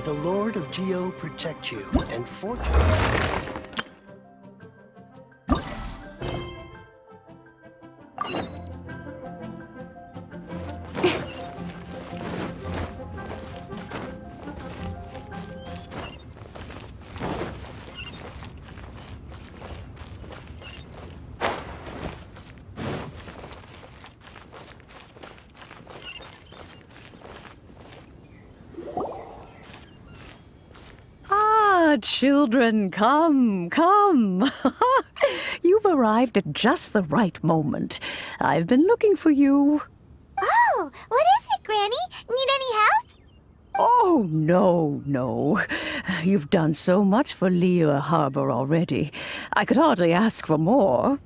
the Lord of Geo protect you, and fortune. Children, come, come. You've arrived at just the right moment. I've been looking for you. Oh, what is it, Granny? Need any help? Oh, no. You've done so much for Liyue Harbor already. I could hardly ask for more.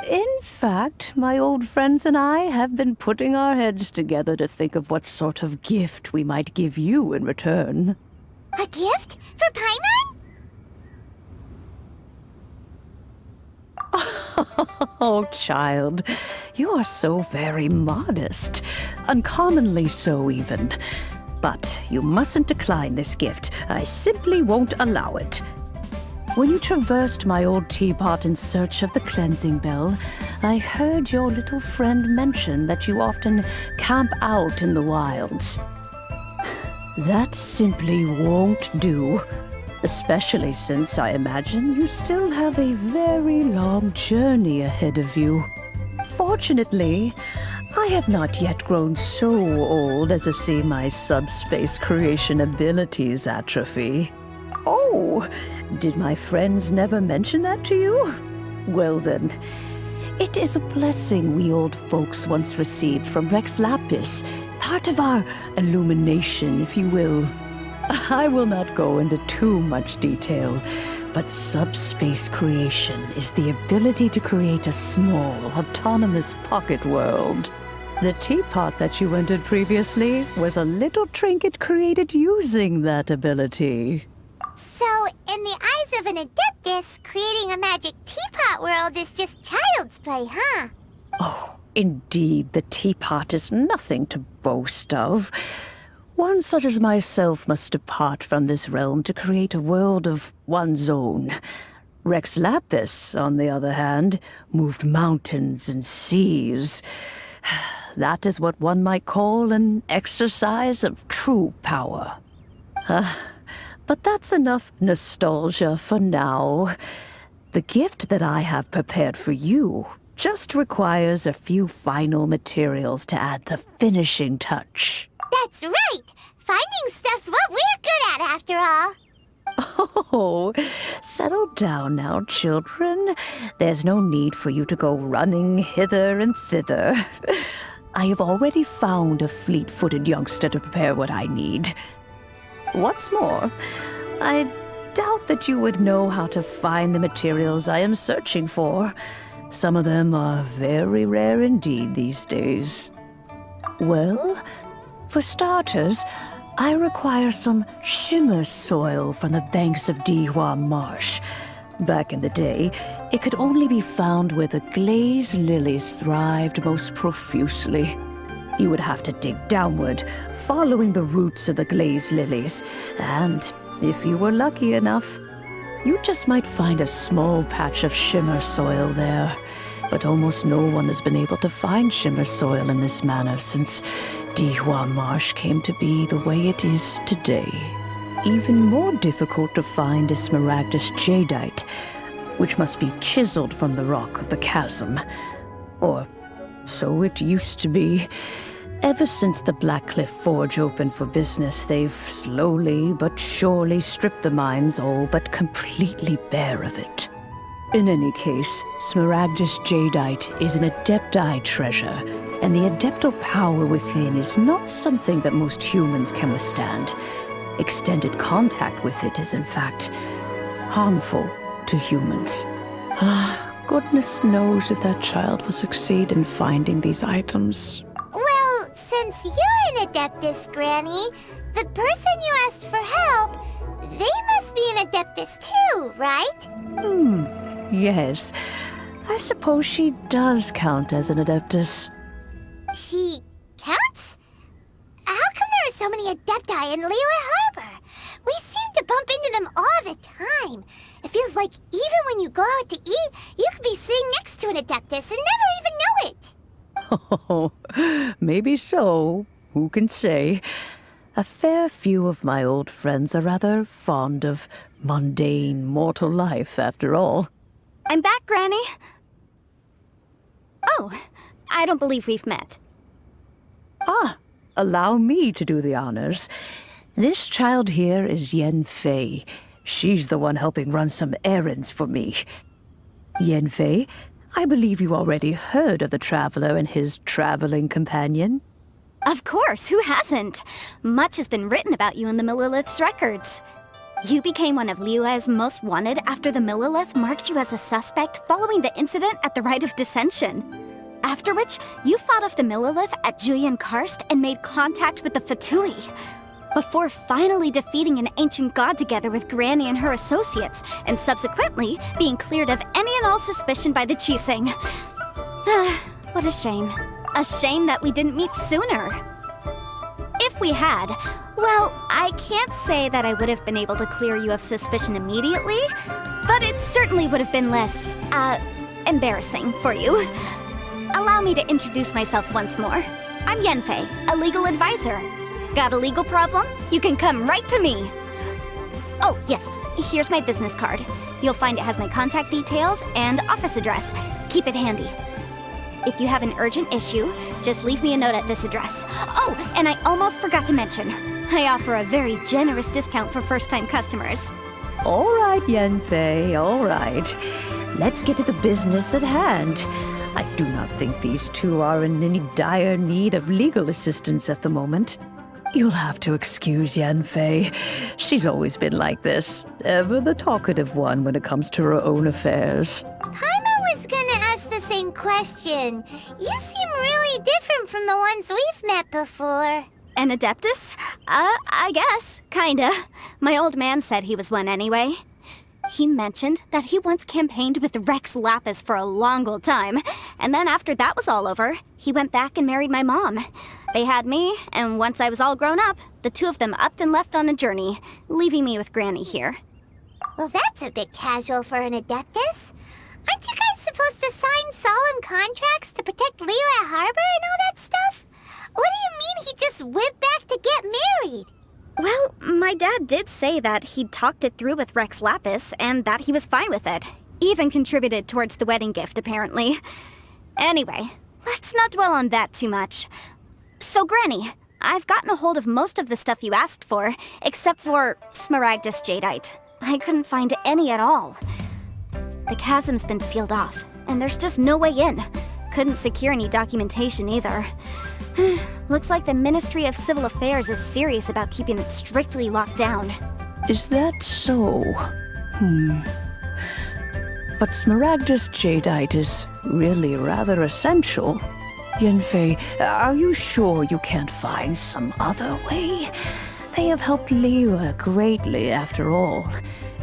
In fact, my old friends and I have been putting our heads together to think of what sort of gift we might give you in return. A gift? For Paimon? Oh, child, you are so very modest. Uncommonly so, even. But you mustn't decline this gift. I simply won't allow it. When you traversed my old teapot in search of the cleansing bell, I heard your little friend mention that you often camp out in the wilds. That simply won't do, especially since I imagine you still have a very long journey ahead of you. Fortunately, I have not yet grown so old as to see my subspace creation abilities atrophy. Oh, did my friends never mention that to you? Well then, it is a blessing we old folks once received from Rex Lapis, part of our illumination, if you will. I will not go into too much detail, but subspace creation is the ability to create a small, autonomous pocket world. The teapot that you entered previously was a little trinket created using that ability. So, in the eyes of an Adeptus, creating a magic teapot world is just child's play, huh? Oh, indeed, the teapot is nothing to boast of. One such as myself must depart from this realm to create a world of one's own. Rex Lapis, on the other hand, moved mountains and seas. That is what one might call an exercise of true power. But that's enough nostalgia for now. The gift that I have prepared for you just requires a few final materials to add the finishing touch. That's right! Finding stuff's what we're good at, after all. Oh, settle down now, children. There's no need for you to go running hither and thither. I have already found a fleet-footed youngster to prepare what I need. What's more, I doubt that you would know how to find the materials I am searching for. Some of them are very rare indeed these days. Well, for starters, I require some shimmer soil from the banks of Dihua Marsh. Back in the day, it could only be found where the glaze lilies thrived most profusely. You would have to dig downward, following the roots of the glaze lilies, and if you were lucky enough, you just might find a small patch of shimmer soil there. But almost no one has been able to find shimmer soil in this manner since Dihua Marsh came to be the way it is today. Even more difficult to find is smaragdus jadeite, which must be chiseled from the rock of the chasm. Or so it used to be. Ever since the Blackcliff Forge opened for business, they've slowly but surely stripped the mines all but completely bare of it. In any case, smaragdus jadeite is an adepti treasure, and the adeptal power within is not something that most humans can withstand. Extended contact with it is, in fact, harmful to humans. Goodness knows if that child will succeed in finding these items. Well, since you're an Adeptus, Granny, the person you asked for help, they must be an Adeptus too, right? Yes. I suppose she does count as an Adeptus. She counts? How come there are so many Adepti in Liyue Harbor? We seem to bump into them all the time. It feels like even when you go out to eat, you could be sitting next to an Adeptus and never even know it. Oh, maybe so. Who can say? A fair few of my old friends are rather fond of mundane mortal life, after all. I'm back, Granny. Oh, I don't believe we've met. Ah, allow me to do the honors. This child here is Yenfei. She's the one helping run some errands for me. Yenfei, I believe you already heard of the traveler and his traveling companion. Of course, who hasn't? Much has been written about you in the Millilith's records. You became one of Liyue's most wanted after the Millilith marked you as a suspect following the incident at the Rite of Dissension. After which, you fought off the Millilith at Julian Karst and made contact with the Fatui. Before finally defeating an ancient god together with Granny and her associates, and subsequently being cleared of any and all suspicion by the Chiseng. What a shame. A shame that we didn't meet sooner. If we had, well, I can't say that I would have been able to clear you of suspicion immediately, but it certainly would have been less, embarrassing for you. Allow me to introduce myself once more. I'm Yenfei, a legal advisor. Got a legal problem? You can come right to me. Oh, yes, here's my business card. You'll find it has my contact details and office address. Keep it handy. If you have an urgent issue, just leave me a note at this address. Oh, and I almost forgot to mention, I offer a very generous discount for first-time customers. All right, Yenfei, all right. Let's get to the business at hand. I do not think these two are in any dire need of legal assistance at the moment. You'll have to excuse Yenfei. She's always been like this, ever the talkative one when it comes to her own affairs. Paimon was gonna ask the same question. You seem really different from the ones we've met before. An Adeptus? I guess, kinda. My old man said he was one anyway. He mentioned that he once campaigned with Rex Lapis for a long old time, and then after that was all over, he went back and married my mom. They had me, and once I was all grown up, the two of them upped and left on a journey, leaving me with Granny here. Well, that's a bit casual for an Adeptus. Aren't you guys supposed to sign solemn contracts to protect Liyue Harbor and all that stuff? What do you mean he just went back to get married? Well, my dad did say that he'd talked it through with Rex Lapis and that he was fine with it. Even contributed towards the wedding gift, apparently. Anyway, let's not dwell on that too much. So, Granny, I've gotten a hold of most of the stuff you asked for, except for Smaragdus Jadeite. I couldn't find any at all. The chasm's been sealed off, and there's just no way in. Couldn't secure any documentation either. Looks like the Ministry of Civil Affairs is serious about keeping it strictly locked down. Is that so? But Smaragdus Jadeite is really rather essential. Yenfei, are you sure you can't find some other way? They have helped Liyue greatly, after all.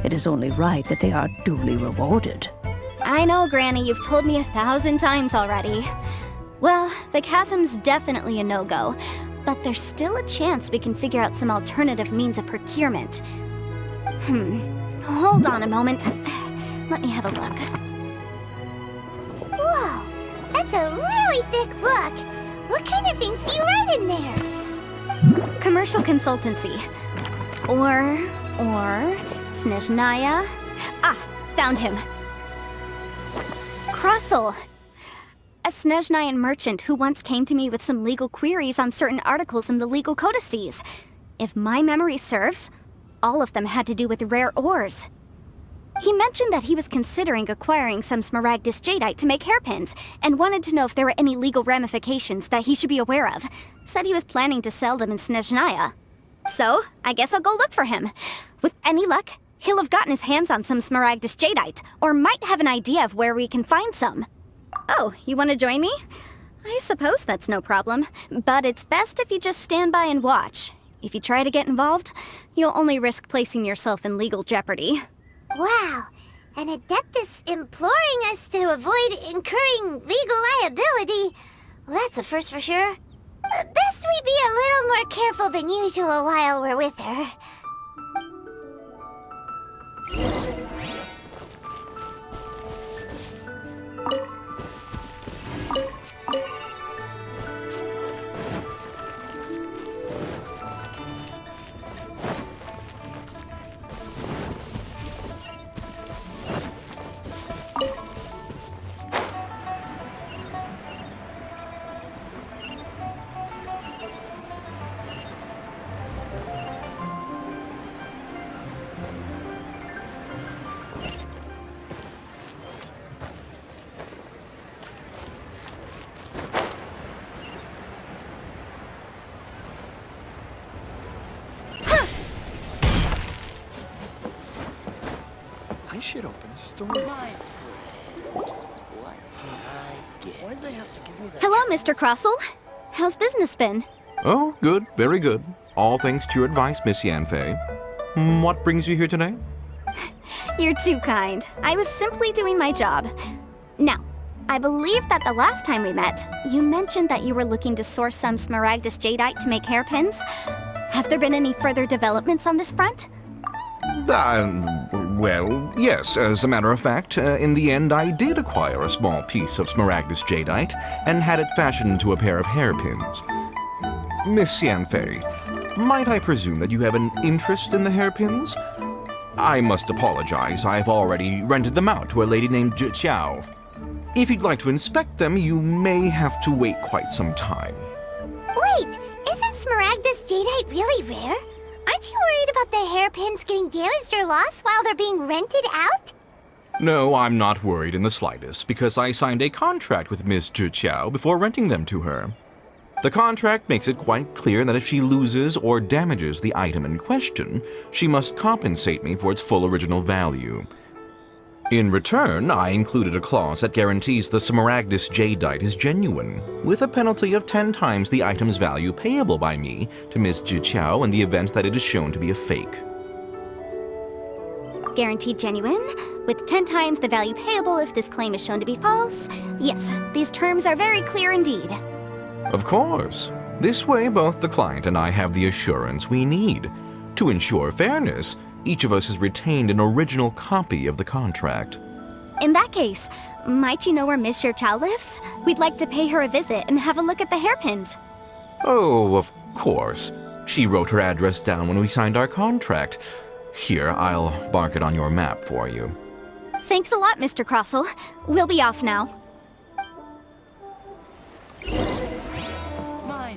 It is only right that they are duly rewarded. I know, Granny, you've told me 1,000 times already. Well, the chasm's definitely a no-go, but there's still a chance we can figure out some alternative means of procurement. Hold on a moment. Let me have a look. Whoa, that's a really thick book. What kind of things do you write in there? Commercial consultancy. Or Snezhnaya. Ah, found him. Krusel. A Snezhnayan merchant who once came to me with some legal queries on certain articles in the legal codices. If my memory serves, all of them had to do with rare ores. He mentioned that he was considering acquiring some Smaragdus Jadeite to make hairpins, and wanted to know if there were any legal ramifications that he should be aware of. Said he was planning to sell them in Snezhnaya. So, I guess I'll go look for him. With any luck, he'll have gotten his hands on some Smaragdus Jadeite, or might have an idea of where we can find some. Oh, you want to join me? I suppose that's no problem, but it's best if you just stand by and watch. If you try to get involved, you'll only risk placing yourself in legal jeopardy. Wow, an Adeptus imploring us to avoid incurring legal liability. Well, that's a first for sure. Best we be a little more careful than usual while we're with her. I should open a store. What did I get? Why'd they have to give me that? Hello, Mr. Crossell. How's business been? Oh, good, very good. All thanks to your advice, Miss Yanfei. What brings you here today? You're too kind. I was simply doing my job. Now, I believe that the last time we met, you mentioned that you were looking to source some smaragdus jadeite to make hairpins. Have there been any further developments on this front? Well, yes, as a matter of fact, in the end I did acquire a small piece of smaragdus jadeite and had it fashioned into a pair of hairpins. Miss Yanfei, might I presume that you have an interest in the hairpins? I must apologize, I've already rented them out to a lady named Zhi Qiao. If you'd like to inspect them, you may have to wait quite some time. Wait, isn't smaragdus jadeite really rare? Aren't you worried about the hairpins getting damaged or lost while they're being rented out? No, I'm not worried in the slightest, because I signed a contract with Miss Zhi Qiao before renting them to her. The contract makes it quite clear that if she loses or damages the item in question, she must compensate me for its full original value. In return, I included a clause that guarantees the smaragdus jadeite is genuine, with a penalty of 10 times the item's value payable by me to Miss Zhi Qiao in the event that it is shown to be a fake. Guaranteed genuine, with 10 times the value payable if this claim is shown to be false. Yes, these terms are very clear indeed. Of course. This way, both the client and I have the assurance we need. To ensure fairness, each of us has retained an original copy of the contract. In that case, might you know where Miss Xiao lives? We'd like to pay her a visit and have a look at the hairpins. Oh, of course. She wrote her address down when we signed our contract. Here, I'll mark it on your map for you. Thanks a lot, Mr. Crossell. We'll be off now. My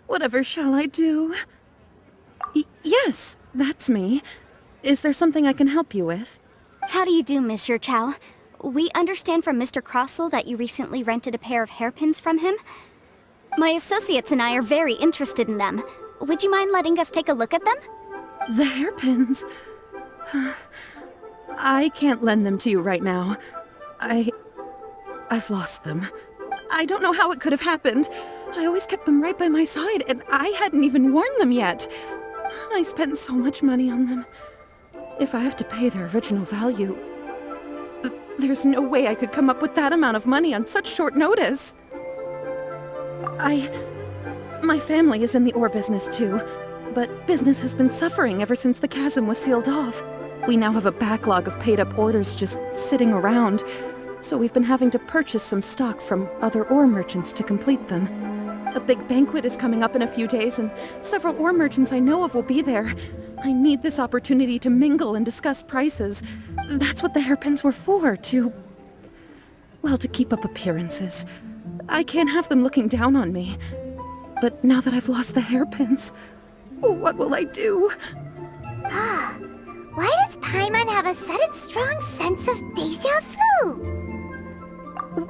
Whatever shall I do? Yes, that's me. Is there something I can help you with? How do you do, Miss Xiao? We understand from Mr. Crossell that you recently rented a pair of hairpins from him. My associates and I are very interested in them. Would you mind letting us take a look at them? The hairpins? I can't lend them to you right now. I've lost them. I don't know how it could have happened. I always kept them right by my side, and I hadn't even worn them yet. I spent so much money on them. If I have to pay their original value, there's no way I could come up with that amount of money on such short notice. My family is in the ore business too. But business has been suffering ever since the chasm was sealed off. We now have a backlog of paid-up orders just sitting around, so we've been having to purchase some stock from other ore merchants to complete them. A big banquet is coming up in a few days, and several ore merchants I know of will be there. I need this opportunity to mingle and discuss prices. That's what the hairpins were for, to keep up appearances. I can't have them looking down on me. But now that I've lost the hairpins, what will I do? Why does Paimon have a sudden strong sense of deja vu?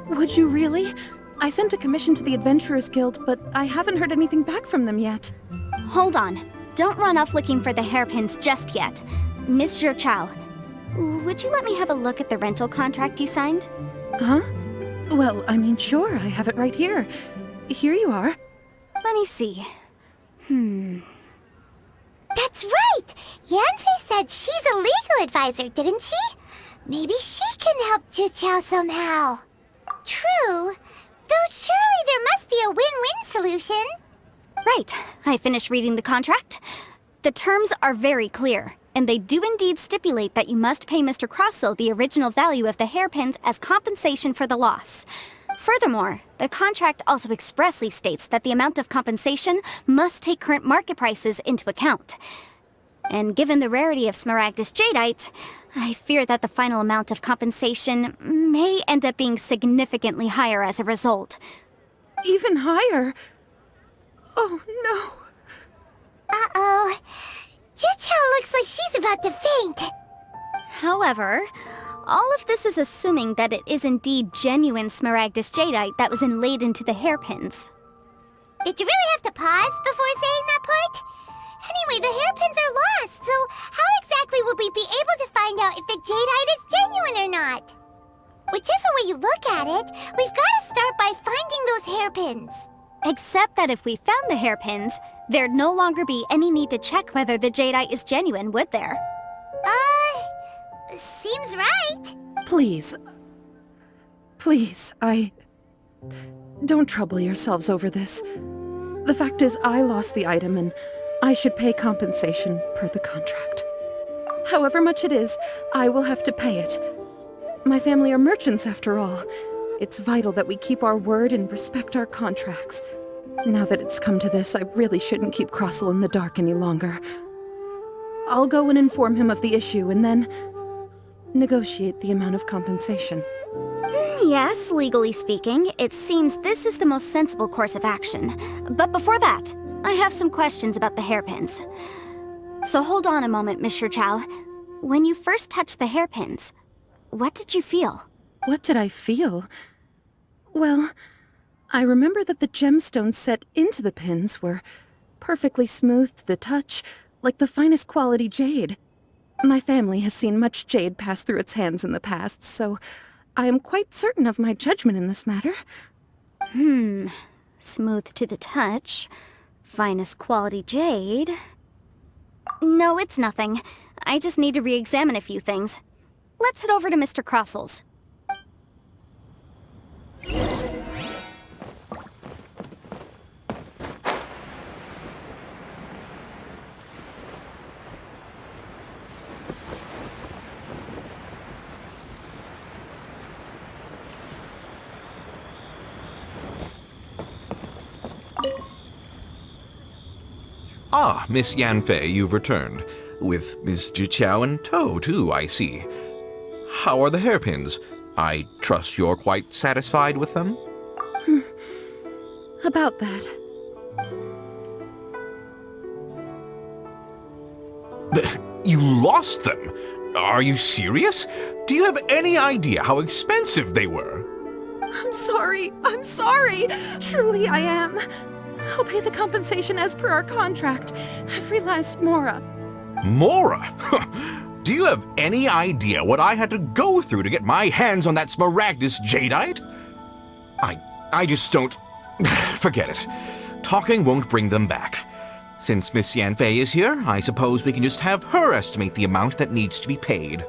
Would you really? I sent a commission to the Adventurers Guild, but I haven't heard anything back from them yet. Hold on. Don't run off looking for the hairpins just yet. Miss Zhu Chao, would you let me have a look at the rental contract you signed? Huh? Well, I mean, sure, I have it right here. Here you are. Let me see. That's right! Yanfei said she's a legal advisor, didn't she? Maybe she can help Zhu somehow. True. Though surely there must be a win-win solution. Right. I finished reading the contract. The terms are very clear, and they do indeed stipulate that you must pay Mr. Crossell the original value of the hairpins as compensation for the loss. Furthermore, the contract also expressly states that the amount of compensation must take current market prices into account. And given the rarity of Smaragdus Jadeite, I fear that the final amount of compensation may end up being significantly higher as a result. Even higher? Oh, no. Uh-oh. Zhu looks like she's about to faint. However, all of this is assuming that it is indeed genuine Smaragdus Jadeite that was inlaid into the hairpins. Did you really have to pause before saying that part? Anyway, the hairpins are lost, so how exactly would we be able to find out if the Jadeite is genuine or not? Whichever way you look at it, we've got to start by finding those hairpins. Except that if we found the hairpins, there'd no longer be any need to check whether the Jadeite is genuine, would there? Seems right. Please, don't trouble yourselves over this. The fact is, I lost the item and I should pay compensation per the contract. However much it is, I will have to pay it. My family are merchants after all. It's vital that we keep our word and respect our contracts. Now that it's come to this, I really shouldn't keep Crossell in the dark any longer. I'll go and inform him of the issue and then negotiate the amount of compensation. Yes, legally speaking, it seems this is the most sensible course of action. But before that, I have some questions about the hairpins. So hold on a moment, Miss Chow. When you first touched the hairpins, what did you feel? What did I feel? Well, I remember that the gemstones set into the pins were perfectly smooth to the touch, like the finest quality jade. My family has seen much jade pass through its hands in the past, so I am quite certain of my judgment in this matter. Smooth to the touch. Finest quality jade. No, it's nothing. I just need to re-examine a few things. Let's head over to Mr. Crossell's. Ah, Miss Yanfei, you've returned. With Miss Zhu in tow, too, I see. How are the hairpins? I trust you're quite satisfied with them? About that. You lost them? Are you serious? Do you have any idea how expensive they were? I'm sorry. Truly I am. I'll pay the compensation as per our contract. Every last mora. Mora? Do you have any idea what I had to go through to get my hands on that Smaragdus Jadeite? I just don't... Forget it. Talking won't bring them back. Since Miss Yanfei is here, I suppose we can just have her estimate the amount that needs to be paid.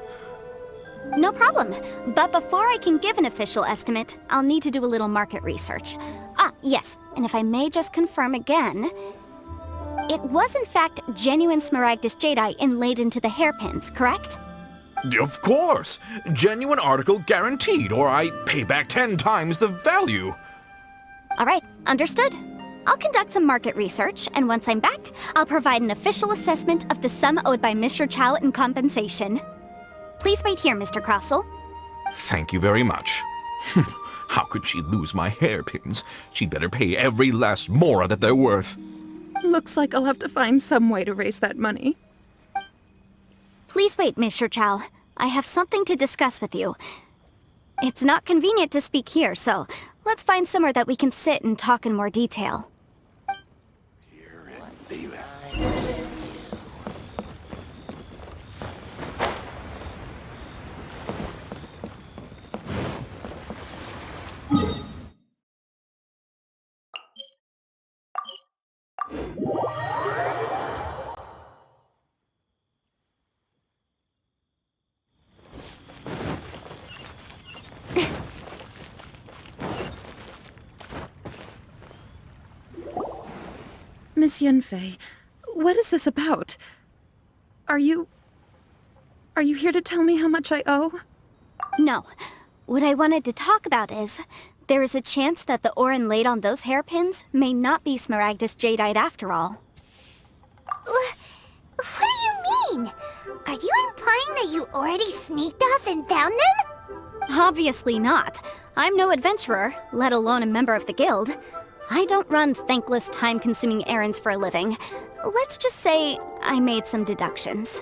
No problem. But before I can give an official estimate, I'll need to do a little market research. Ah, yes. And if I may just confirm again, It was in fact genuine smaragdus jadeite inlaid into the hairpins, correct? Of course! Genuine article guaranteed, or I pay back 10 times the value. All right, understood. I'll conduct some market research, and once I'm back, I'll provide an official assessment of the sum owed by Mr. Chow in compensation. Please wait here, Mr. Crossell. Thank you very much. How could she lose my hairpins? She'd better pay every last mora that they're worth. Looks like I'll have to find some way to raise that money. Please wait, Mr. Chow. I have something to discuss with you. It's not convenient to speak here, so let's find somewhere that we can sit and talk in more detail. Miss Yunfei, what is this about? Are you here to tell me how much I owe? No. What I wanted to talk about is, there is a chance that the ore inlaid on those hairpins may not be smaragdus jadeite after all. What do you mean? Are you implying that you already sneaked off and found them? Obviously not. I'm no adventurer, let alone a member of the guild. I don't run thankless, time-consuming errands for a living. Let's just say I made some deductions.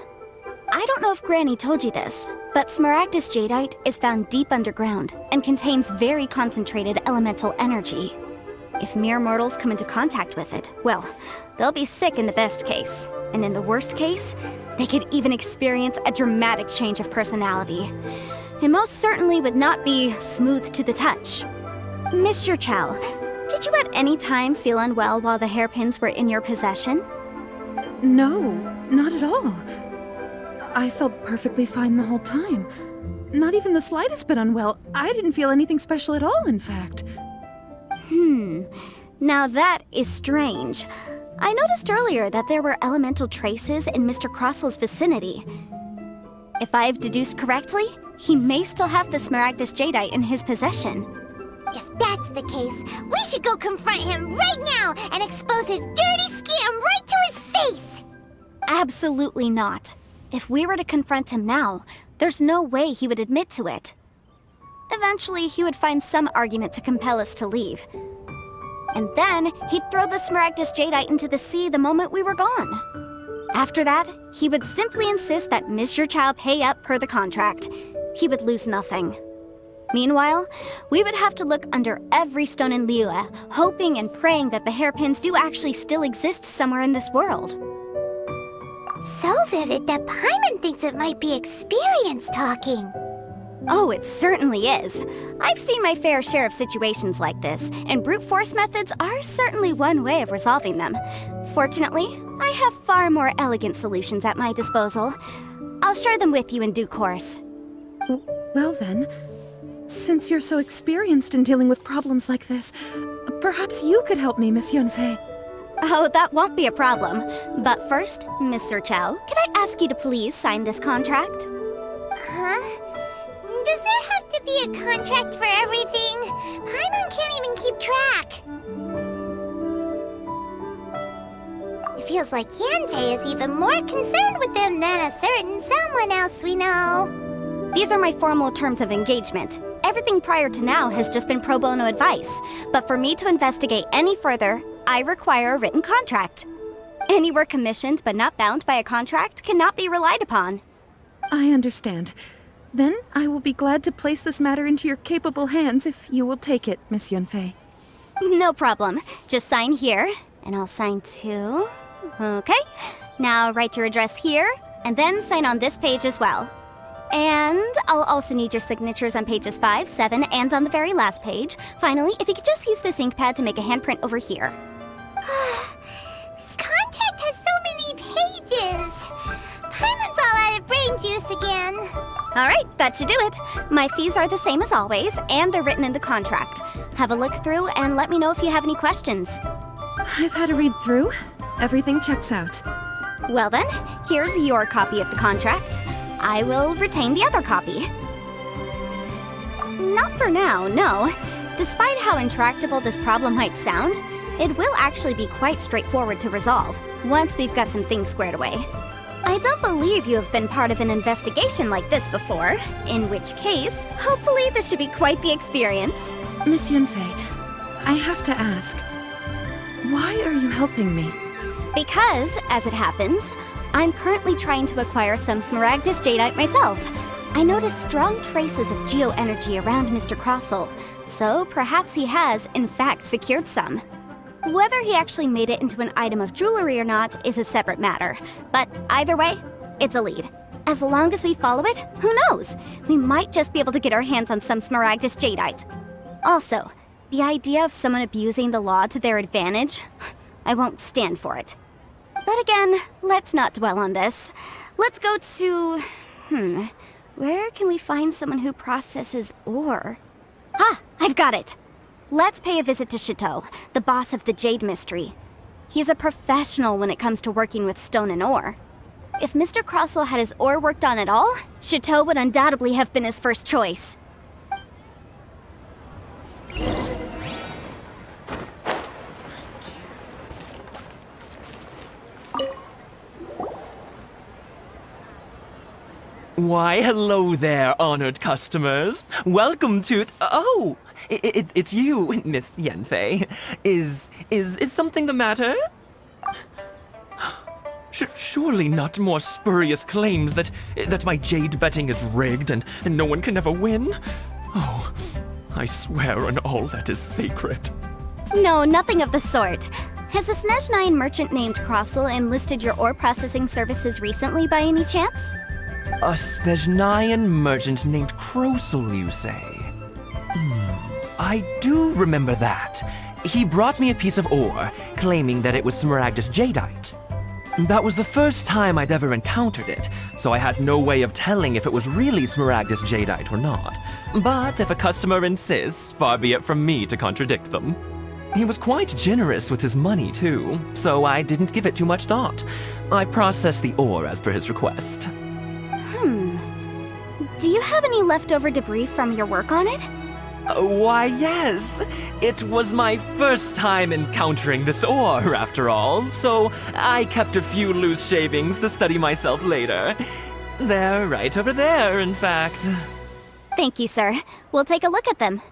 I don't know if Granny told you this, but smaragdus jadeite is found deep underground and contains very concentrated elemental energy. If mere mortals come into contact with it, well, they'll be sick in the best case. And in the worst case, they could even experience a dramatic change of personality. It most certainly would not be smooth to the touch. Mr. Chow, did you at any time feel unwell while the hairpins were in your possession? No, not at all. I felt perfectly fine the whole time. Not even the slightest bit unwell. I didn't feel anything special at all, in fact. Now that is strange. I noticed earlier that there were elemental traces in Mr. Crossell's vicinity. If I've deduced correctly, he may still have the smaragdus jadeite in his possession. If that's the case, we should go confront him right now and expose his dirty scam right to his face! Absolutely not. If we were to confront him now, there's no way he would admit to it. Eventually, he would find some argument to compel us to leave. And then, he'd throw the smaragdus jadeite into the sea the moment we were gone. After that, he would simply insist that Mr. Chow pay up per the contract. He would lose nothing. Meanwhile, we would have to look under every stone in Liyue, hoping and praying that the hairpins do actually still exist somewhere in this world. So vivid that Paimon thinks it might be experience talking. Oh, it certainly is. I've seen my fair share of situations like this, and brute force methods are certainly one way of resolving them. Fortunately, I have far more elegant solutions at my disposal. I'll share them with you in due course. Well then, since you're so experienced in dealing with problems like this, perhaps you could help me, Miss Yunfei. Oh, that won't be a problem. But first, Mr. Chow, can I ask you to please sign this contract? Huh? Does there have to be a contract for everything? Paimon can't even keep track. It feels like Yanfei is even more concerned with them than a certain someone else we know. These are my formal terms of engagement. Everything prior to now has just been pro bono advice. But for me to investigate any further, I require a written contract. Any work commissioned but not bound by a contract cannot be relied upon. I understand. Then I will be glad to place this matter into your capable hands if you will take it, Miss Yunfei. No problem. Just sign here, and I'll sign too. Okay. Now write your address here, and then sign on this page as well. And I'll also need your signatures on pages 5, 7, and on the very last page. Finally, if you could just use this ink pad to make a handprint over here. This contract has so many pages. Paimon's all out of brain juice again. All right, that should do it. My fees are the same as always, and they're written in the contract. Have a look through and let me know if you have any questions. I've had a read through. Everything checks out. Well then, here's your copy of the contract. I will retain the other copy. Not for now, no. Despite how intractable this problem might sound, it will actually be quite straightforward to resolve, once we've got some things squared away. I don't believe you have been part of an investigation like this before, in which case, hopefully this should be quite the experience. Miss Yunfei, I have to ask, why are you helping me? Because, as it happens, I'm currently trying to acquire some Smaragdus Jadeite myself. I noticed strong traces of geoenergy around Mr. Crossel, so perhaps he has, in fact, secured some. Whether he actually made it into an item of jewelry or not is a separate matter, but either way, it's a lead. As long as we follow it, who knows? We might just be able to get our hands on some Smaragdus Jadeite. Also, the idea of someone abusing the law to their advantage, I won't stand for it. But again, let's not dwell on this. Let's go to... where can we find someone who processes ore? Ah, I've got it! Let's pay a visit to Chateau, the boss of the Jade Mystery. He's a professional when it comes to working with stone and ore. If Mr. Crossel had his ore worked on at all, Chateau would undoubtedly have been his first choice. Why, hello there, honored customers. Welcome to... Oh! It's you, Miss Yanfei. Is something the matter? Surely not more spurious claims that my jade betting is rigged and no one can ever win? Oh, I swear on all that is sacred. No, nothing of the sort. Has a Snezhnyan merchant named Crossel enlisted your ore processing services recently by any chance? A Snezhnyan merchant named Crossel, you say? I do remember that. He brought me a piece of ore, claiming that it was Smaragdus Jadeite. That was the first time I'd ever encountered it, so I had no way of telling if it was really Smaragdus Jadeite or not. But if a customer insists, far be it from me to contradict them. He was quite generous with his money, too, so I didn't give it too much thought. I processed the ore as per his request. Do you have any leftover debris from your work on it? Why, yes. It was my first time encountering this ore, after all, so I kept a few loose shavings to study myself later. They're right over there, in fact. Thank you, sir. We'll take a look at them.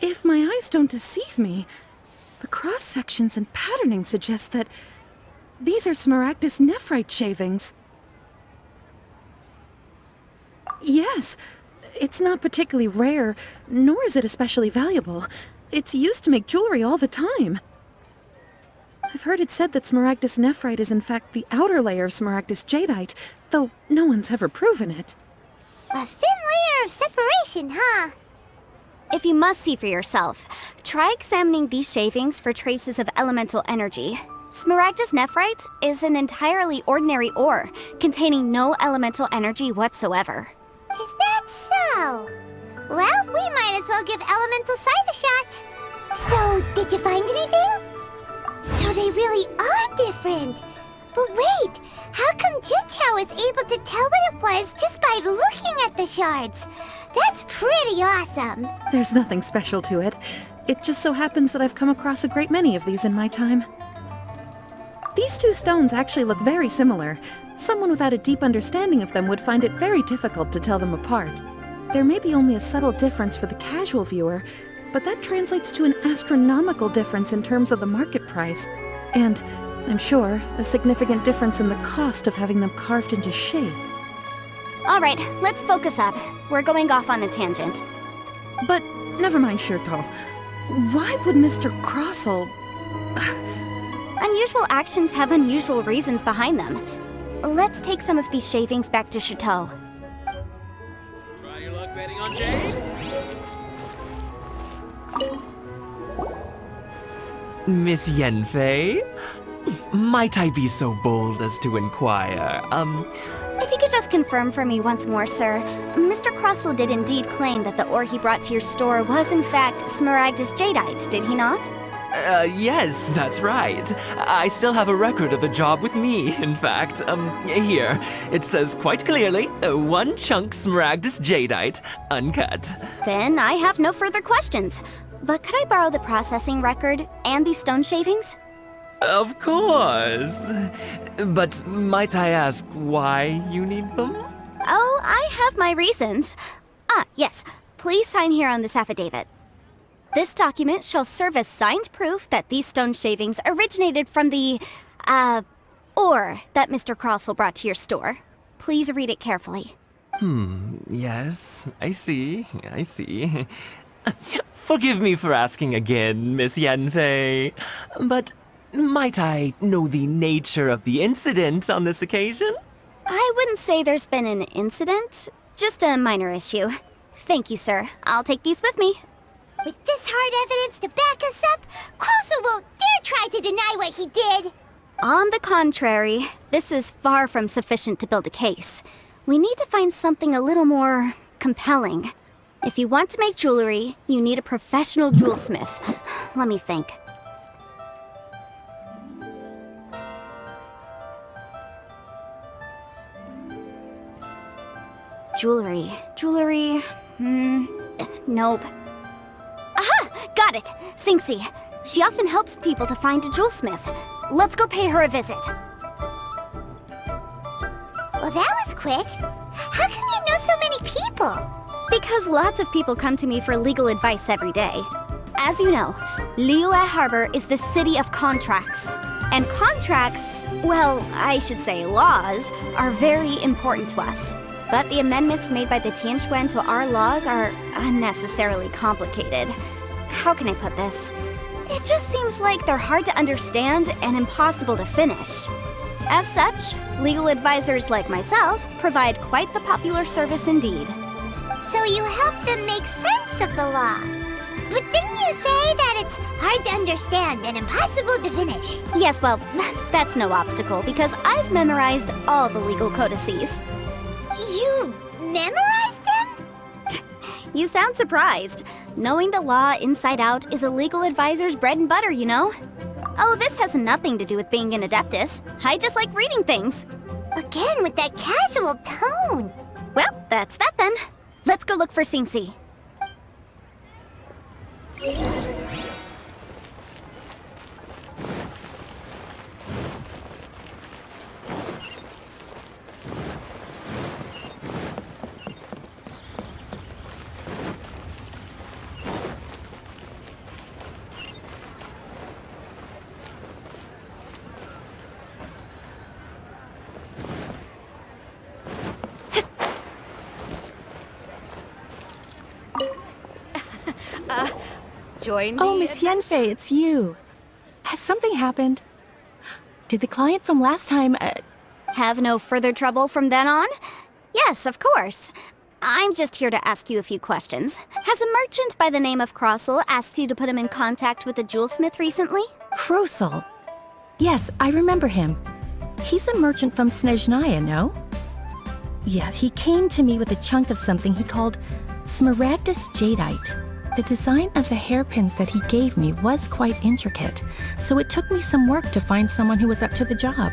If my eyes don't deceive me, the cross-sections and patterning suggest that these are Smaragdus nephrite shavings. Yes, it's not particularly rare, nor is it especially valuable. It's used to make jewelry all the time. I've heard it said that Smaragdus nephrite is in fact the outer layer of Smaragdus jadeite, though no one's ever proven it. A thin layer of separation, huh? If you must see for yourself, try examining these shavings for traces of elemental energy. Smaragdus nephrite is an entirely ordinary ore, containing no elemental energy whatsoever. Is that so? Well, we might as well give elemental sight a shot. So, did you find anything? So they really are different. But wait, how come Jichao is able to tell what it was just by looking at the shards? That's pretty awesome. There's nothing special to it. It just so happens that I've come across a great many of these in my time. These two stones actually look very similar. Someone without a deep understanding of them would find it very difficult to tell them apart. There may be only a subtle difference for the casual viewer, but that translates to an astronomical difference in terms of the market price. And, I'm sure, a significant difference in the cost of having them carved into shape. All right, let's focus up. We're going off on a tangent. But never mind, Shirto. Why would Mr. Crossel... Unusual actions have unusual reasons behind them. Let's take some of these shavings back to Chateau. Try your luck betting on Jade? Miss Yanfei? Might I be so bold as to inquire, If you could just confirm for me once more, sir. Mr. Crossell did indeed claim that the ore he brought to your store was in fact Smaragdus Jadeite, did he not? Yes, that's right. I still have a record of the job with me, in fact. Here. It says quite clearly, 1 chunk Smaragdus Jadeite, uncut. Then I have no further questions. But could I borrow the processing record and these stone shavings? Of course. But might I ask why you need them? Oh, I have my reasons. Ah, yes. Please sign here on this affidavit. This document shall serve as signed proof that these stone shavings originated from the, ore that Mr. Crossell brought to your store. Please read it carefully. Yes, I see. Forgive me for asking again, Miss Yanfei, but might I know the nature of the incident on this occasion? I wouldn't say there's been an incident, just a minor issue. Thank you, sir. I'll take these with me. With this hard evidence to back us up, Crossell won't dare try to deny what he did. On the contrary, this is far from sufficient to build a case. We need to find something a little more compelling. If you want to make jewelry, you need a professional jewelsmith. Let me think. Jewelry, nope. Aha! Got it! Sinxi. She often helps people to find a jewelsmith. Let's go pay her a visit. Well, that was quick. How can you know so many people? Because lots of people come to me for legal advice every day. As you know, Liyue Harbor is the city of contracts. And contracts, well, I should say laws, are very important to us. But the amendments made by the Tianquan to our laws are unnecessarily complicated. How can I put this? It just seems like they're hard to understand and impossible to finish. As such, legal advisors like myself provide quite the popular service indeed. So you help them make sense of the law. But didn't you say that it's hard to understand and impossible to finish? Yes, well, that's no obstacle because I've memorized all the legal codices. You memorized them? You sound surprised. Knowing the law inside out is a legal advisor's bread and butter, you know? Oh, this has nothing to do with being an adeptus. I just like reading things. Again, with that casual tone. Well, that's that then. Let's go look for Sinxi. Join me. Oh, Miss Yanfei, it's you. Has something happened? Did the client from last time, Have no further trouble from then on? Yes, of course. I'm just here to ask you a few questions. Has a merchant by the name of Crossell asked you to put him in contact with a jewelsmith recently? Crossell? Yes, I remember him. He's a merchant from Snezhnaya, no? Yeah, he came to me with a chunk of something he called Smaragdus Jadeite. The design of the hairpins that he gave me was quite intricate, so it took me some work to find someone who was up to the job.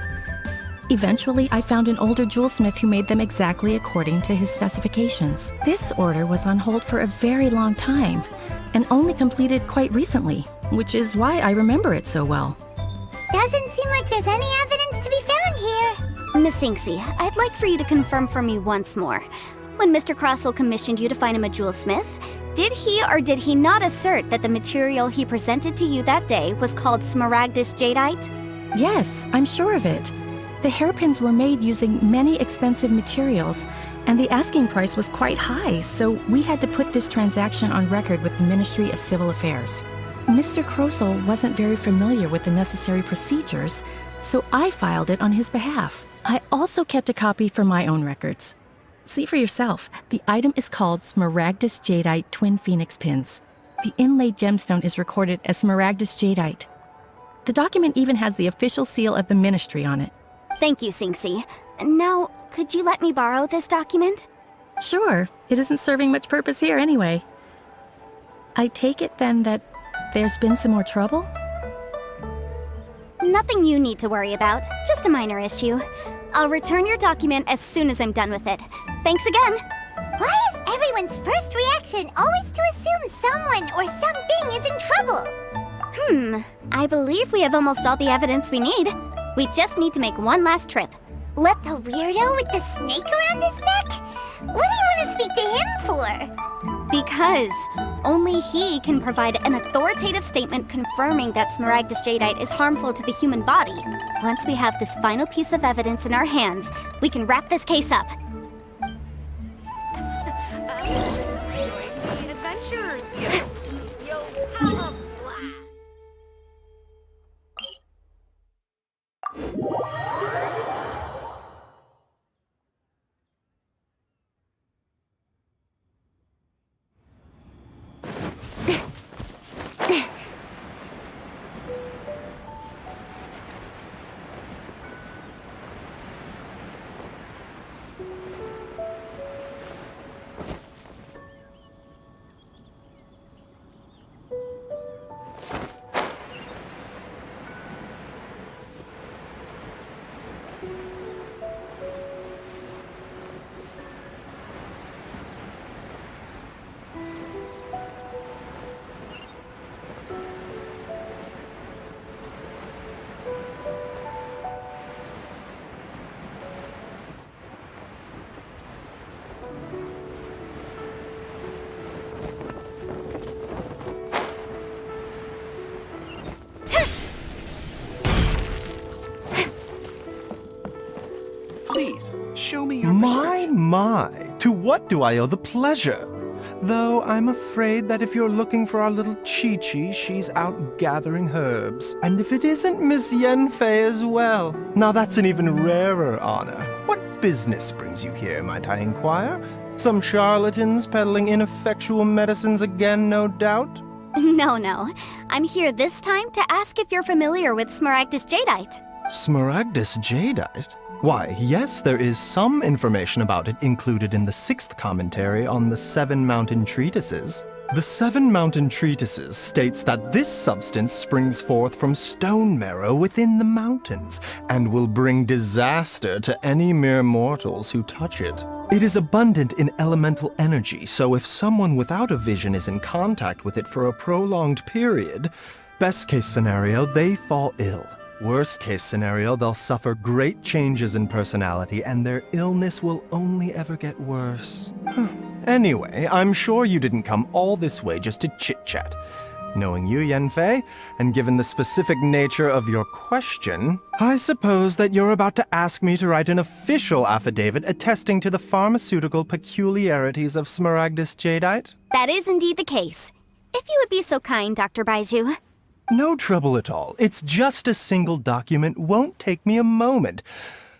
Eventually, I found an older jewelsmith who made them exactly according to his specifications. This order was on hold for a very long time, and only completed quite recently, which is why I remember it so well. Doesn't seem like there's any evidence to be found here. Miss Sinxi, I'd like for you to confirm for me once more. When Mr. Crossell commissioned you to find him a jewelsmith, did he or did he not assert that the material he presented to you that day was called Smaragdus Jadeite? Yes, I'm sure of it. The hairpins were made using many expensive materials, and the asking price was quite high, so we had to put this transaction on record with the Ministry of Civil Affairs. Mr. Crossell wasn't very familiar with the necessary procedures, so I filed it on his behalf. I also kept a copy for my own records. See for yourself, the item is called Smaragdus Jadeite Twin Phoenix Pins. The inlaid gemstone is recorded as Smaragdus Jadeite. The document even has the official seal of the Ministry on it. Thank you, Sinxi. Now, could you let me borrow this document? Sure, it isn't serving much purpose here anyway. I take it then that there's been some more trouble? Nothing you need to worry about, just a minor issue. I'll return your document as soon as I'm done with it. Thanks again! Why is everyone's first reaction always to assume someone or something is in trouble? I believe we have almost all the evidence we need. We just need to make one last trip. Let the weirdo with the snake around his neck? What do you want to speak to him for? Because only he can provide an authoritative statement confirming that Smaragdus Jadeite is harmful to the human body. Once we have this final piece of evidence in our hands, we can wrap this case up. Adventurers Guild. Yo, have a blast. Please, show me your My, prescription. my, to what do I owe the pleasure? Though I'm afraid that if you're looking for our little Chi-Chi, she's out gathering herbs. And if it isn't Miss Yanfei as well, now that's an even rarer honor. What business brings you here, might I inquire? Some charlatans peddling ineffectual medicines again, no doubt? No. I'm here this time to ask if you're familiar with Smaragdus Jadeite. Smaragdus Jadeite? Why, yes, there is some information about it included in the 6th commentary on the 7 Mountain Treatises. The 7 Mountain Treatises states that this substance springs forth from stone marrow within the mountains, and will bring disaster to any mere mortals who touch it. It is abundant in elemental energy, so if someone without a vision is in contact with it for a prolonged period, best case scenario, they fall ill. Worst case scenario, they'll suffer great changes in personality and their illness will only ever get worse. Anyway, I'm sure you didn't come all this way just to chit-chat. Knowing you, Yanfei, and given the specific nature of your question, I suppose that you're about to ask me to write an official affidavit attesting to the pharmaceutical peculiarities of Smaragdus Jadeite? That is indeed the case. If you would be so kind, Dr. Baiju. No trouble at all. It's just a single document. Won't take me a moment.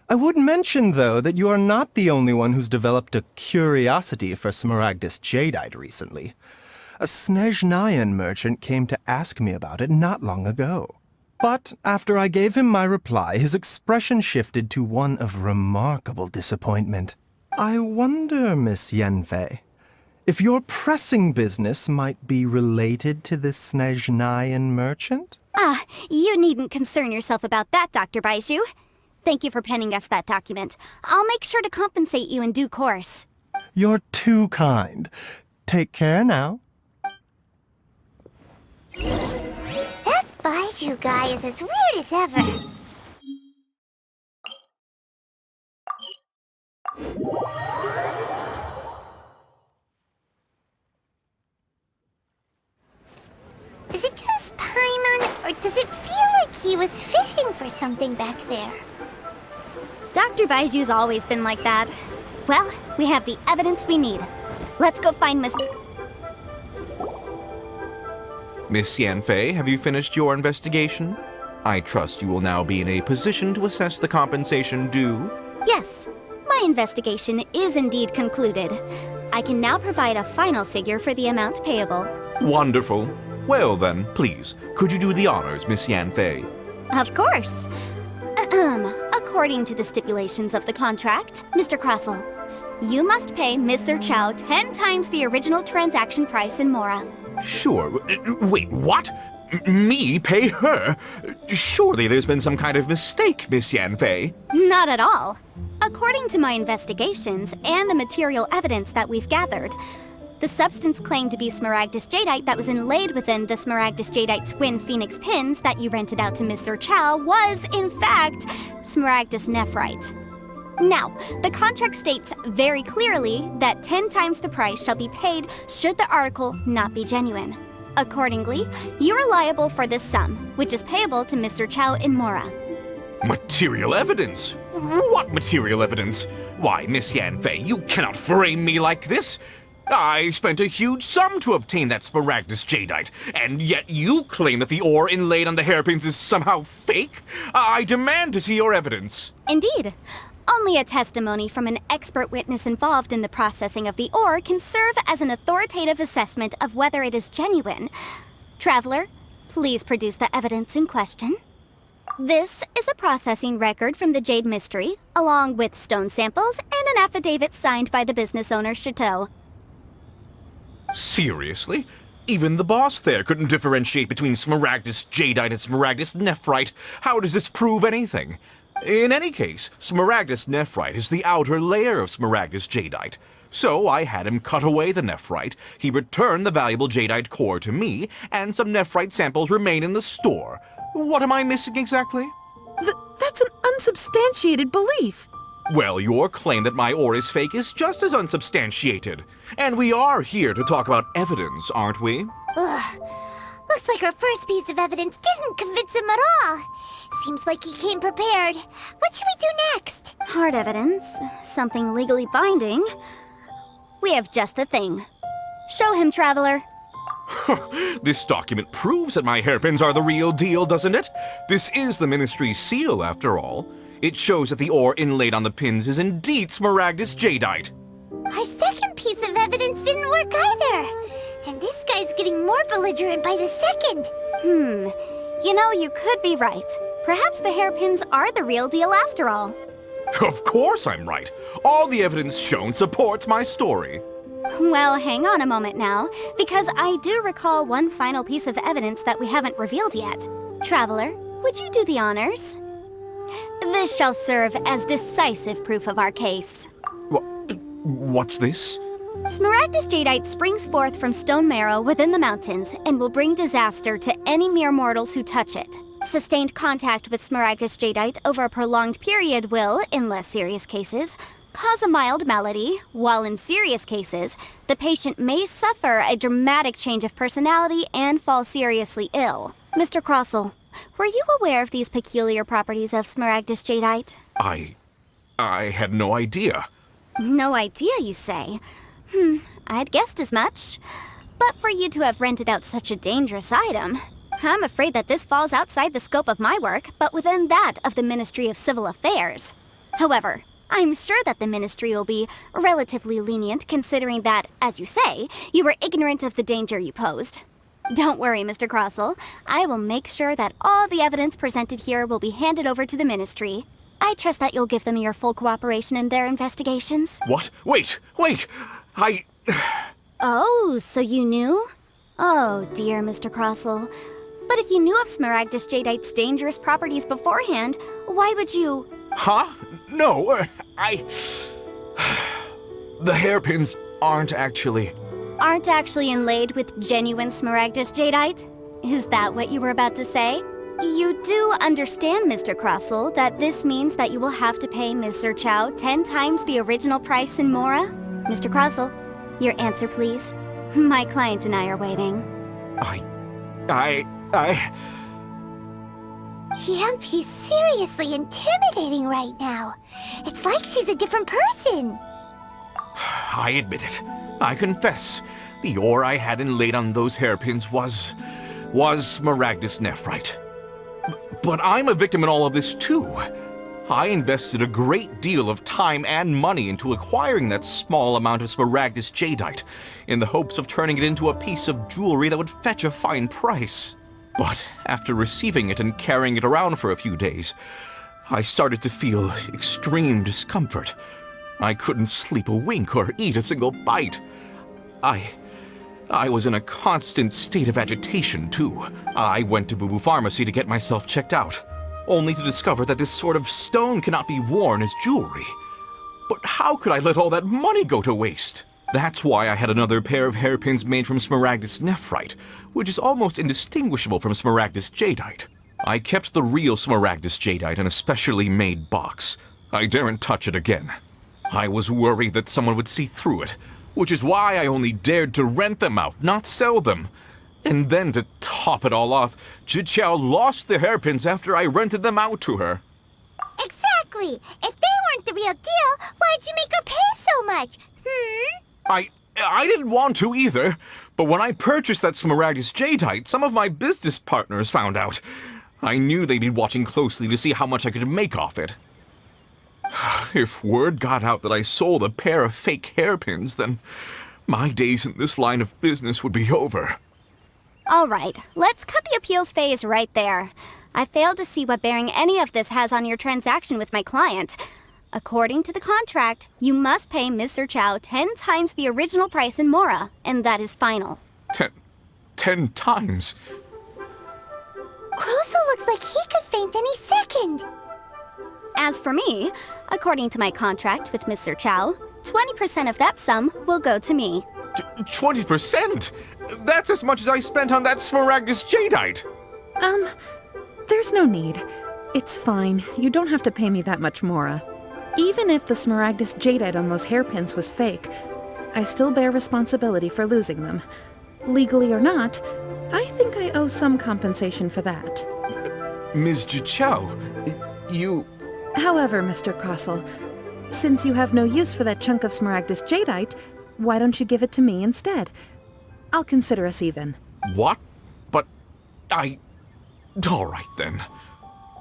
I would mention, though, that you are not the only one who's developed a curiosity for Smaragdus Jadeite recently. A Snezhnayan merchant came to ask me about it not long ago. But after I gave him my reply, his expression shifted to one of remarkable disappointment. I wonder, Miss Yanfei, if your pressing business might be related to this Snezhnayan merchant? You needn't concern yourself about that, Dr. Baiju. Thank you for penning us that document. I'll make sure to compensate you in due course. You're too kind. Take care now. That Baiju guy is as weird as ever. Is it just Paimon, or does it feel like he was fishing for something back there? Dr. Baiju's always been like that. Well, we have the evidence we need. Let's go find Miss Yanfei, have you finished your investigation? I trust you will now be in a position to assess the compensation due. Yes, my investigation is indeed concluded. I can now provide a final figure for the amount payable. Wonderful. Well then, please, could you do the honors, Miss Yanfei? Of course. According to the stipulations of the contract, Mr. Crossell, you must pay Mr. Chow 10 times the original transaction price in Mora. Sure. Wait, what? Me pay her? Surely there's been some kind of mistake, Miss Yanfei. Not at all. According to my investigations and the material evidence that we've gathered, the substance claimed to be Smaragdus Jadeite that was inlaid within the Smaragdus Jadeite twin Phoenix pins that you rented out to Mr. Chow was, in fact, Smaragdus Nephrite. Now, the contract states very clearly that 10 times the price shall be paid should the article not be genuine. Accordingly, you are liable for this sum, which is payable to Mr. Chow in Mora. Material evidence? What material evidence? Why, Miss Yanfei, you cannot frame me like this. I spent a huge sum to obtain that Smaragdus Jadeite, and yet you claim that the ore inlaid on the hairpins is somehow fake? I demand to see your evidence. Indeed. Only a testimony from an expert witness involved in the processing of the ore can serve as an authoritative assessment of whether it is genuine. Traveler, please produce the evidence in question. This is a processing record from the Jade Mystery, along with stone samples and an affidavit signed by the business owner, Chateau. Seriously? Even the boss there couldn't differentiate between Smaragdus Jadeite and Smaragdus Nephrite. How does this prove anything? In any case, Smaragdus Nephrite is the outer layer of Smaragdus Jadeite. So I had him cut away the Nephrite, he returned the valuable Jadeite core to me, and some Nephrite samples remain in the store. What am I missing exactly? That's an unsubstantiated belief. Well, your claim that my ore is fake is just as unsubstantiated. And we are here to talk about evidence, aren't we? Ugh. Looks like our first piece of evidence didn't convince him at all. Seems like he came prepared. What should we do next? Hard evidence, something legally binding. We have just the thing. Show him, Traveler. This document proves that my hairpins are the real deal, doesn't it? This is the Ministry's seal, after all. It shows that the ore inlaid on the pins is indeed Smaragdus Jadeite. Our second piece of evidence didn't work either. And this guy's getting more belligerent by the second. You know, you could be right. Perhaps the hairpins are the real deal after all. Of course I'm right. All the evidence shown supports my story. Well, hang on a moment now, because I do recall one final piece of evidence that we haven't revealed yet. Traveler, would you do the honors? This shall serve as decisive proof of our case. What's this? Smaragdus Jadeite springs forth from stone marrow within the mountains and will bring disaster to any mere mortals who touch it. Sustained contact with Smaragdus Jadeite over a prolonged period will, in less serious cases, cause a mild malady, while in serious cases, the patient may suffer a dramatic change of personality and fall seriously ill. Mr. Crossell, were you aware of these peculiar properties of Smaragdus Jadeite? I had no idea. No idea, you say? I'd guessed as much. But for you to have rented out such a dangerous item, I'm afraid that this falls outside the scope of my work, but within that of the Ministry of Civil Affairs. However, I'm sure that the Ministry will be relatively lenient considering that, as you say, you were ignorant of the danger you posed. Don't worry, Mr. Crossell. I will make sure that all the evidence presented here will be handed over to the Ministry. I trust that you'll give them your full cooperation in their investigations. What? Wait! Oh, so you knew? Oh, dear Mr. Crossell. But if you knew of Smaragdus Jadeite's dangerous properties beforehand, why would you... Huh? No, The hairpins aren't actually inlaid with genuine Smaragdus Jadeite? Is that what you were about to say? You do understand, Mr. Crossell, that this means that you will have to pay Mr. Chow 10 times the original price in Mora? Mr. Crossell, your answer, please. My client and I are waiting. He's seriously intimidating right now. It's like she's a different person. I admit it. I confess. The ore I had inlaid on those hairpins was Smaragdus Nephrite. But I'm a victim in all of this too. I invested a great deal of time and money into acquiring that small amount of Smaragdus jadeite, in the hopes of turning it into a piece of jewelry that would fetch a fine price. But after receiving it and carrying it around for a few days, I started to feel extreme discomfort. I couldn't sleep a wink or eat a single bite. I was in a constant state of agitation, too. I went to Boo Boo Pharmacy to get myself checked out, only to discover that this sort of stone cannot be worn as jewelry. But how could I let all that money go to waste? That's why I had another pair of hairpins made from Smaragdus nephrite, which is almost indistinguishable from Smaragdus jadeite. I kept the real Smaragdus jadeite in a specially made box. I daren't touch it again. I was worried that someone would see through it, which is why I only dared to rent them out, not sell them. And then to top it all off, Zhiqiao lost the hairpins after I rented them out to her. Exactly! If they weren't the real deal, why'd you make her pay so much? I didn't want to either, but when I purchased that Smaragdus jadeite, some of my business partners found out. I knew they'd be watching closely to see how much I could make off it. If word got out that I sold a pair of fake hairpins, then my days in this line of business would be over. All right, let's cut the appeals phase right there. I failed to see what bearing any of this has on your transaction with my client. According to the contract, you must pay Mr. Chow 10 times the original price in Mora, and that is final. 10 times? Crosel looks like he could faint any second. As for me, according to my contract with Mr. Chow, 20% of that sum will go to me. 20%? That's as much as I spent on that Smaragdus jadeite! There's no need. It's fine. You don't have to pay me that much, Mora. Even if the Smaragdus jadeite on those hairpins was fake, I still bear responsibility for losing them. Legally or not, I think I owe some compensation for that. Ms. Zhiqiao, you... However, Mr. Crosel, since you have no use for that chunk of Smaragdus jadeite, why don't you give it to me instead? I'll consider us even. What? But all right then.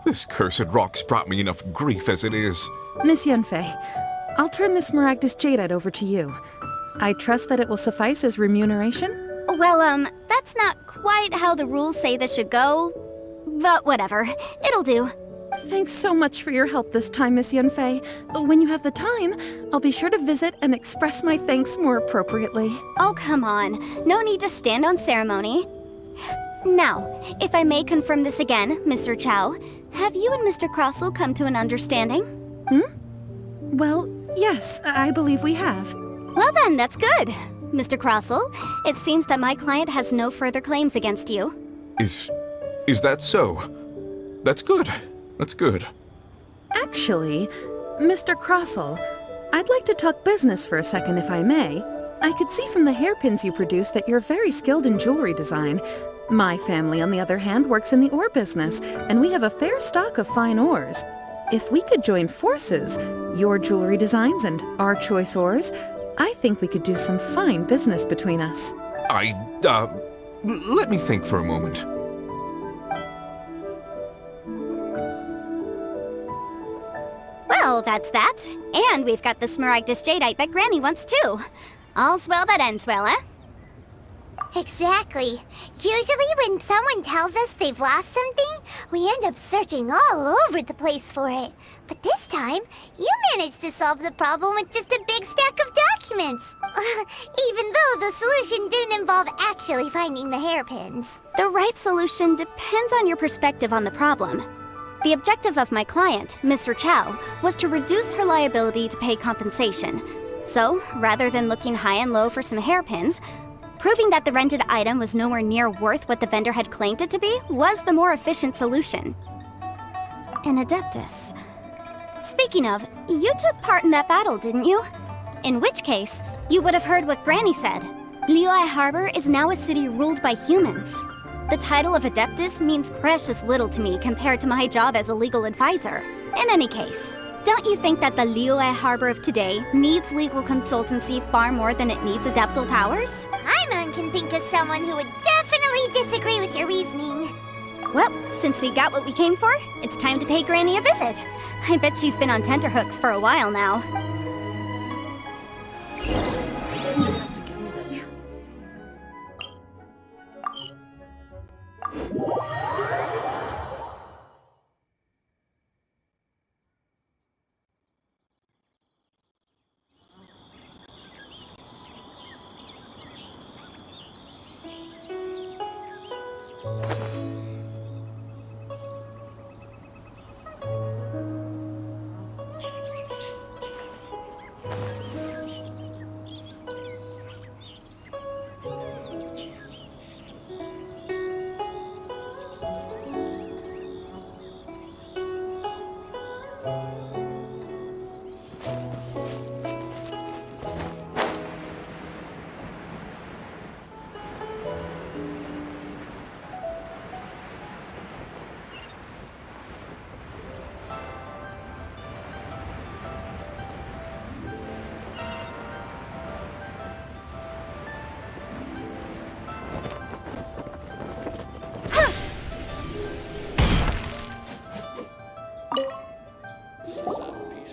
This cursed rock's brought me enough grief as it is. Miss Yunfei, I'll turn the Smaragdus jadeite over to you. I trust that it will suffice as remuneration? Well, that's not quite how the rules say this should go, but whatever. It'll do. Thanks so much for your help this time, Miss Yunfei. When you have the time, I'll be sure to visit and express my thanks more appropriately. Oh, come on. No need to stand on ceremony. Now, if I may confirm this again, Mr. Chow, have you and Mr. Crosel come to an understanding? Well, yes, I believe we have. Well then, that's good. Mr. Crosel, it seems that my client has no further claims against you. Is that so? That's good. That's good. Actually, Mr. Crosel, I'd like to talk business for a second if I may. I could see from the hairpins you produce that you're very skilled in jewelry design. My family, on the other hand, works in the ore business, and we have a fair stock of fine ores. If we could join forces, your jewelry designs and our choice ores, I think we could do some fine business between us. Let me think for a moment. Well, that's that. And we've got the Smaragdus jadeite that Granny wants too. All's well that ends well, eh? Exactly. Usually when someone tells us they've lost something, we end up searching all over the place for it. But this time, you managed to solve the problem with just a big stack of documents. Even though the solution didn't involve actually finding the hairpins. The right solution depends on your perspective on the problem. The objective of my client, Mr. Chow, was to reduce her liability to pay compensation. So, rather than looking high and low for some hairpins, proving that the rented item was nowhere near worth what the vendor had claimed it to be was the more efficient solution. An Adeptus. Speaking of, you took part in that battle, didn't you? In which case, you would have heard what Granny said. Liyue Harbor is now a city ruled by humans. The title of Adeptus means precious little to me compared to my job as a legal advisor. In any case, don't you think that the Liyue Harbor of today needs legal consultancy far more than it needs adeptal powers? Paimon can think of someone who would definitely disagree with your reasoning. Well, since we got what we came for, it's time to pay Granny a visit. I bet she's been on tenterhooks for a while now. You have to give me that tree.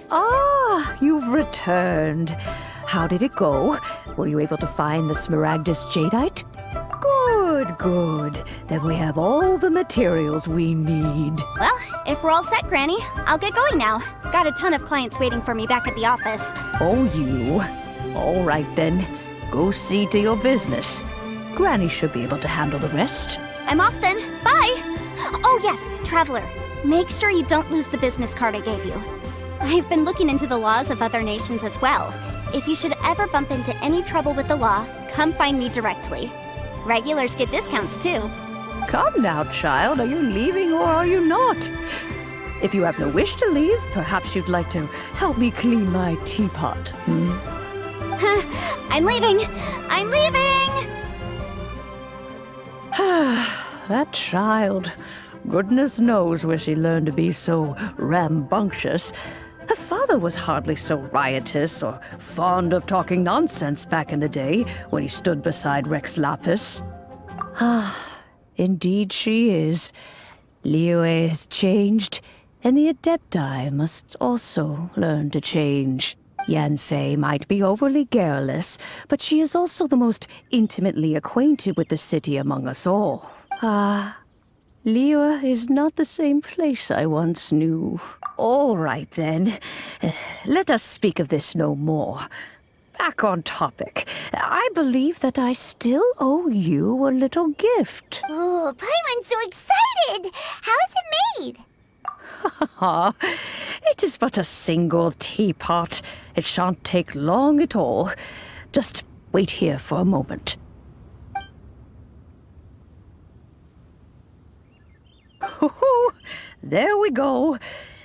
Ah, you've returned. How did it go? Were you able to find the Smaragdus Jadeite? Good, good. Then we have all the materials we need. Well, if we're all set, Granny, I'll get going now. Got a ton of clients waiting for me back at the office. Oh, you. All right then. Go see to your business. Granny should be able to handle the rest. I'm off then. Bye! Oh yes, Traveler. Make sure you don't lose the business card I gave you. I've been looking into the laws of other nations as well. If you should ever bump into any trouble with the law, come find me directly. Regulars get discounts too. Come now, child. Are you leaving or are you not? If you have no wish to leave, perhaps you'd like to help me clean my teapot. I'm leaving! I'm leaving! That child. Goodness knows where she learned to be so rambunctious. Her father was hardly so riotous or fond of talking nonsense back in the day when he stood beside Rex Lapis. Indeed she is. Liyue has changed, and the Adepti must also learn to change. Yanfei might be overly garrulous, but she is also the most intimately acquainted with the city among us all. Liyue is not the same place I once knew. All right, then. Let us speak of this no more. Back on topic. I believe that I still owe you a little gift. Oh, Paimon's so excited! How is it made? It is but a single teapot. It shan't take long at all. Just wait here for a moment. There we go.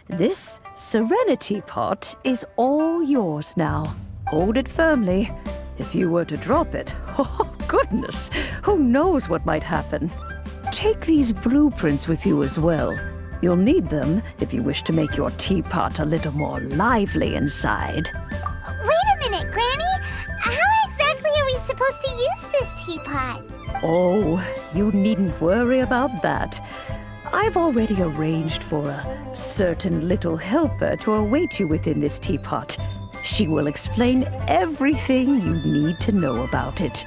This Serenity pot is all yours now. Hold it firmly. If you were to drop it, oh goodness, who knows what might happen. Take these blueprints with you as well. You'll need them if you wish to make your teapot a little more lively inside. Wait a minute, Granny! How exactly are we supposed to use this teapot? Oh, you needn't worry about that. I've already arranged for a certain little helper to await you within this teapot. She will explain everything you need to know about it.